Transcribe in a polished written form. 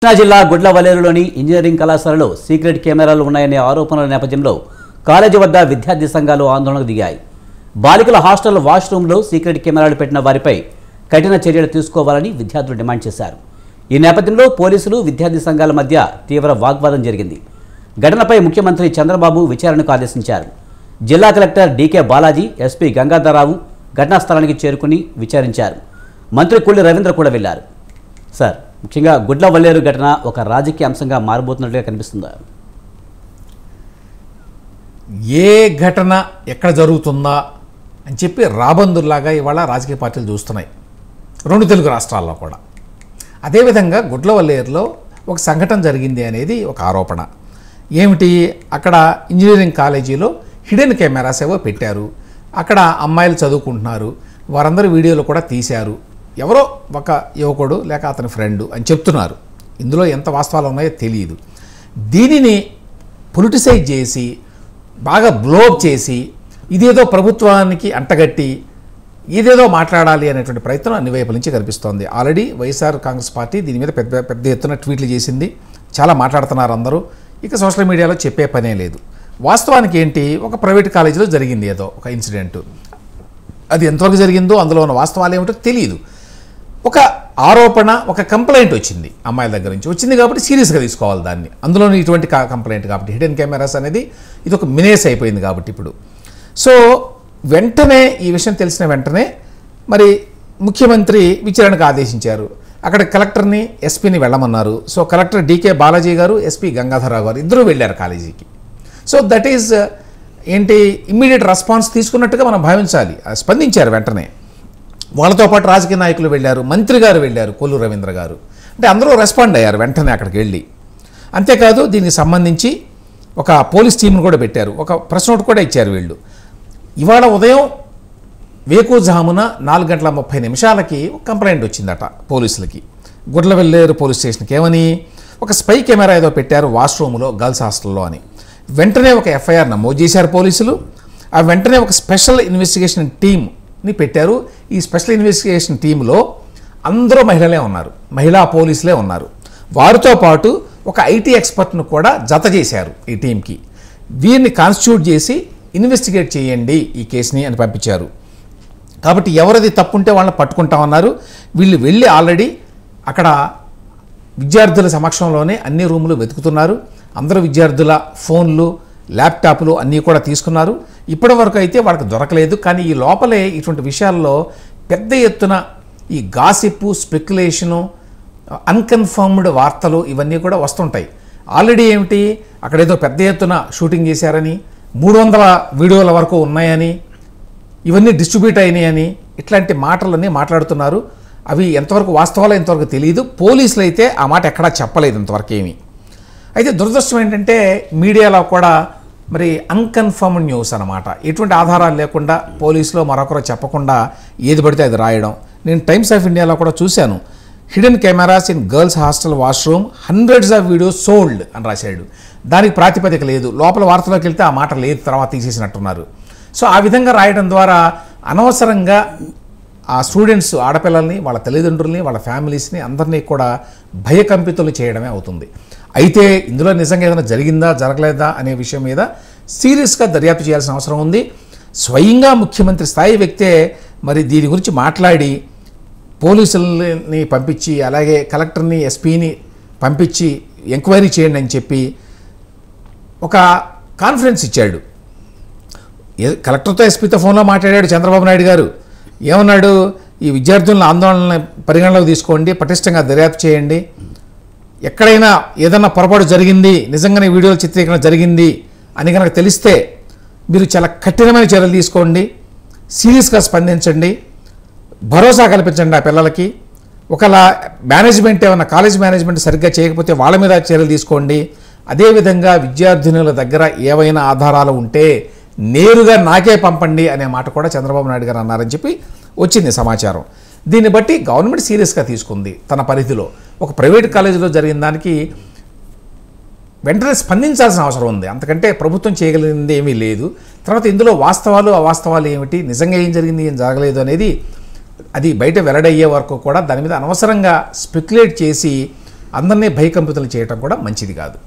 కృష్ణా జిల్లా గుడ్లవల్లేరులోని ఇంజనీరింగ్ కళాశాలలో సీక్రెట్ కెమెరాలు ఉన్నాయనే ఆరోపణల నేపథ్యంలో కాలేజీ వద్ద విద్యార్థి సంఘాలు ఆందోళనకు దిగాయి. బాలికల హాస్టల్ వాష్రూమ్లో సీక్రెట్ కెమెరాలు పెట్టిన వారిపై కఠిన చర్యలు తీసుకోవాలని విద్యార్థులు డిమాండ్ చేశారు. ఈ నేపథ్యంలో పోలీసులు విద్యార్థి సంఘాల మధ్య తీవ్ర వాగ్వాదం జరిగింది. ఘటనపై ముఖ్యమంత్రి చంద్రబాబు విచారణకు ఆదేశించారు. జిల్లా కలెక్టర్ డీకే బాలాజీ, ఎస్పీ గంగాధరరావు ఘటనా స్థలానికి చేరుకుని విచారించారు. మంత్రి కొల్లి రవీంద్ర కూడా వెళ్లారు. సార్, ముఖ్యంగా గుడ్లవల్లేరు ఘటన ఒక రాజకీయ అంశంగా మారబోతున్నట్లుగా కనిపిస్తుందా? ఏ ఘటన ఎక్కడ జరుగుతుందా అని చెప్పి రాబందుల్లాగా ఇవాళ రాజకీయ పార్టీలు చూస్తున్నాయి, రెండు తెలుగు రాష్ట్రాల్లో కూడా. అదేవిధంగా గుడ్లవల్లేరులో ఒక సంఘటన జరిగింది అనేది ఒక ఆరోపణ. ఏమిటి, అక్కడ ఇంజనీరింగ్ కాలేజీలో హిడెన్ కెమెరాస్ ఏవో పెట్టారు. అక్కడ అమ్మాయిలు చదువుకుంటున్నారు, వారందరూ వీడియోలు కూడా తీశారు. ఎవరో ఒక యువకుడు లేక అతని ఫ్రెండ్ అని చెప్తున్నారు. ఇందులో ఎంత వాస్తవాలు ఉన్నాయో తెలియదు. దీనిని పొలిటిసైజ్ చేసి బాగా బ్లోఅప్ చేసి ఇదేదో ప్రభుత్వానికి అంటగట్టి ఇదేదో మాట్లాడాలి అనేటువంటి ప్రయత్నం అన్ని వైపుల నుంచి కనిపిస్తోంది. ఆల్రెడీ వైఎస్ఆర్ కాంగ్రెస్ పార్టీ దీని మీద పెద్ద ఎత్తున ట్వీట్లు చేసింది. చాలా మాట్లాడుతున్నారు అందరూ. ఇక సోషల్ మీడియాలో చెప్పే పనే లేదు. వాస్తవానికి ఏంటి, ఒక ప్రైవేట్ కాలేజీలో జరిగింది ఏదో ఒక ఇన్సిడెంట్. అది ఎంతవరకు జరిగిందో అందులో ఉన్న వాస్తవాలు ఏమిటో తెలియదు. ఒక ఆరోపణ, ఒక కంప్లైంట్ వచ్చింది, అమ్మాయిల దగ్గర నుంచి వచ్చింది కాబట్టి సీరియస్గా తీసుకోవాలి దాన్ని. అందులో ఇటువంటి కంప్లైంట్ కాబట్టి హిడెన్ కెమెరాస్ అనేది ఇది ఒక మినేస్ అయిపోయింది కాబట్టి ఇప్పుడు. సో వెంటనే ఈ విషయం తెలిసిన వెంటనే మరి ముఖ్యమంత్రి విచారణకు ఆదేశించారు. అక్కడ కలెక్టర్ని, ఎస్పీని వెళ్ళమన్నారు. సో కలెక్టర్ డీకే బాలాజీ గారు, ఎస్పీ గంగాధరరావు గారు ఇద్దరూ వెళ్ళారు కాలేజీకి. సో దట్ ఈజ్ ఏంటి, ఇమ్మీడియట్ రెస్పాన్స్ తీసుకున్నట్టుగా మనం భావించాలి. స్పందించారు వెంటనే. వాళ్ళతో పాటు రాజకీయ నాయకులు వెళ్ళారు, మంత్రి గారు వెళ్ళారు, కొల్లు రవీంద్ర గారు. అంటే అందరూ రెస్పాండ్ అయ్యారు వెంటనే అక్కడికి వెళ్ళి. అంతేకాదు దీనికి సంబంధించి ఒక పోలీస్ టీంను కూడా పెట్టారు, ఒక ప్రెస్ నోట్ కూడా ఇచ్చారు వీళ్ళు. ఇవాళ ఉదయం వేకుజామున 4:30 ఒక కంప్లైంట్ వచ్చిందట పోలీసులకి, గుడ్లవల్లేరు పోలీస్ స్టేషన్కి. ఏమని, ఒక స్పై కెమెరా ఏదో పెట్టారు వాష్రూమ్లో గర్ల్స్ హాస్టల్లో అని. వెంటనే ఒక ఎఫ్ఐఆర్ నమోదు చేశారు పోలీసులు. ఆ వెంటనే ఒక స్పెషల్ ఇన్వెస్టిగేషన్ టీమ్ని పెట్టారు. ఈ స్పెషల్ ఇన్వెస్టిగేషన్ టీంలో అందరూ మహిళలే ఉన్నారు, మహిళా పోలీసులే ఉన్నారు. వారితో పాటు ఒక ఐటీ ఎక్స్పర్ట్ను కూడా జత చేశారు ఈ టీంకి. వీరిని కాన్స్టిట్యూట్ చేసి ఇన్వెస్టిగేట్ చేయండి ఈ కేసుని అని పంపించారు. కాబట్టి ఎవరిది తప్పుంటే వాళ్ళని పట్టుకుంటామన్నారు. వీళ్ళు వెళ్ళి ఆల్రెడీ అక్కడ విద్యార్థుల సమక్షంలోనే అన్ని రూములు వెతుకుతున్నారు. అందరూ విద్యార్థుల ఫోన్లు, ల్యాప్టాప్లు అన్నీ కూడా తీసుకున్నారు. ఇప్పటి వరకు అయితే వాళ్ళకి దొరకలేదు. కానీ ఈ లోపలే ఇటువంటి విషయాల్లో పెద్ద ఎత్తున ఈ గాసిప్పు, స్పెక్యులేషను, అన్కన్ఫర్మ్డ్ వార్తలు ఇవన్నీ కూడా వస్తుంటాయి. ఆల్రెడీ ఏమిటి, అక్కడేదో పెద్ద ఎత్తున షూటింగ్ చేశారని, 300 వీడియోల వరకు ఉన్నాయని, ఇవన్నీ డిస్ట్రిబ్యూట్ అయినాయని, ఇట్లాంటి మాటలన్నీ మాట్లాడుతున్నారు. అవి ఎంతవరకు వాస్తవాలో ఎంతవరకు తెలియదు. పోలీసులు అయితే ఆ మాట ఎక్కడా చెప్పలేదు ఇంతవరకు ఏమీ. అయితే దురదృష్టం ఏంటంటే మీడియాలో కూడా మరి అన్కన్ఫర్మ్డ్ న్యూస్ అన్నమాట. ఎటువంటి ఆధారాలు లేకుండా పోలీసులో మరొకరు చెప్పకుండా ఏది పడితే అది రాయడం. నేను టైమ్స్ ఆఫ్ ఇండియాలో కూడా చూశాను, hidden cameras in girls hostel washroom, hundreds of videos sold అని రాశాడు. దానికి ప్రాతిపదిక లేదు. లోపల వార్తలోకి వెళ్తే ఆ మాట లేదు, తర్వాత తీసేసినట్టున్నారు. సో ఆ విధంగా రాయడం ద్వారా అనవసరంగా ఆ స్టూడెంట్స్, ఆడపిల్లల్ని, వాళ్ళ తల్లిదండ్రుల్ని, వాళ్ళ ఫ్యామిలీస్ని అందరినీ కూడా భయకంపితులు చేయడమే అవుతుంది. అయితే ఇందులో నిజంగా ఏదైనా జరిగిందా జరగలేదా అనే విషయం మీద సీరియస్గా దర్యాప్తు చేయాల్సిన అవసరం ఉంది. స్వయంగా ముఖ్యమంత్రి స్థాయి వ్యక్తే మరి దీని గురించి మాట్లాడి పోలీసులని పంపించి, అలాగే కలెక్టర్ని, ఎస్పీని పంపించి ఎంక్వైరీ చేయండి అని చెప్పి ఒక కాన్ఫరెన్స్ ఇచ్చాడు. కలెక్టర్తో, ఎస్పీతో ఫోన్లో మాట్లాడాడు చంద్రబాబు నాయుడు గారు. ఏమన్నాడు, ఈ విద్యార్థులను ఆందోళన పరిగణలోకి తీసుకోండి, పటిష్టంగా దర్యాప్తు చేయండి, ఎక్కడైనా ఏదన్నా పొరపాటు జరిగింది, నిజంగానే వీడియోల చిత్రీకరణ జరిగింది అని కనుక తెలిస్తే మీరు చాలా కఠినమైన చర్యలు తీసుకోండి, సీరియస్గా స్పందించండి, భరోసా కల్పించండి ఆ పిల్లలకి. ఒకలా మేనేజ్మెంట్ ఏమన్నా, కాలేజ్ మేనేజ్మెంట్ సరిగ్గా చేయకపోతే వాళ్ళ మీద చర్యలు తీసుకోండి. అదేవిధంగా విద్యార్థినుల దగ్గర ఏవైనా ఆధారాలు ఉంటే నేరుగా నాకే పంపండి అనే మాట కూడా చంద్రబాబు నాయుడు గారు అన్నారని చెప్పి వచ్చింది సమాచారం. దీన్ని బట్టి గవర్నమెంట్ సీరియస్గా తీసుకుంది తన పరిధిలో. ఒక ప్రైవేట్ కాలేజీలో జరిగిన దానికి వెంటనే స్పందించాల్సిన అవసరం ఉంది. అంతకంటే ప్రభుత్వం చేయగలిగింది ఏమీ లేదు. తర్వాత ఇందులో వాస్తవాలు, అవాస్తవాలు ఏమిటి, నిజంగా ఏం జరిగింది, ఏం జరగలేదు అనేది అది బయట వెల్లడయ్యే వరకు కూడా దాని మీద అనవసరంగా స్పెక్యులేట్ చేసి అందరినీ భయకంపితులు చేయటం కూడా మంచిది కాదు.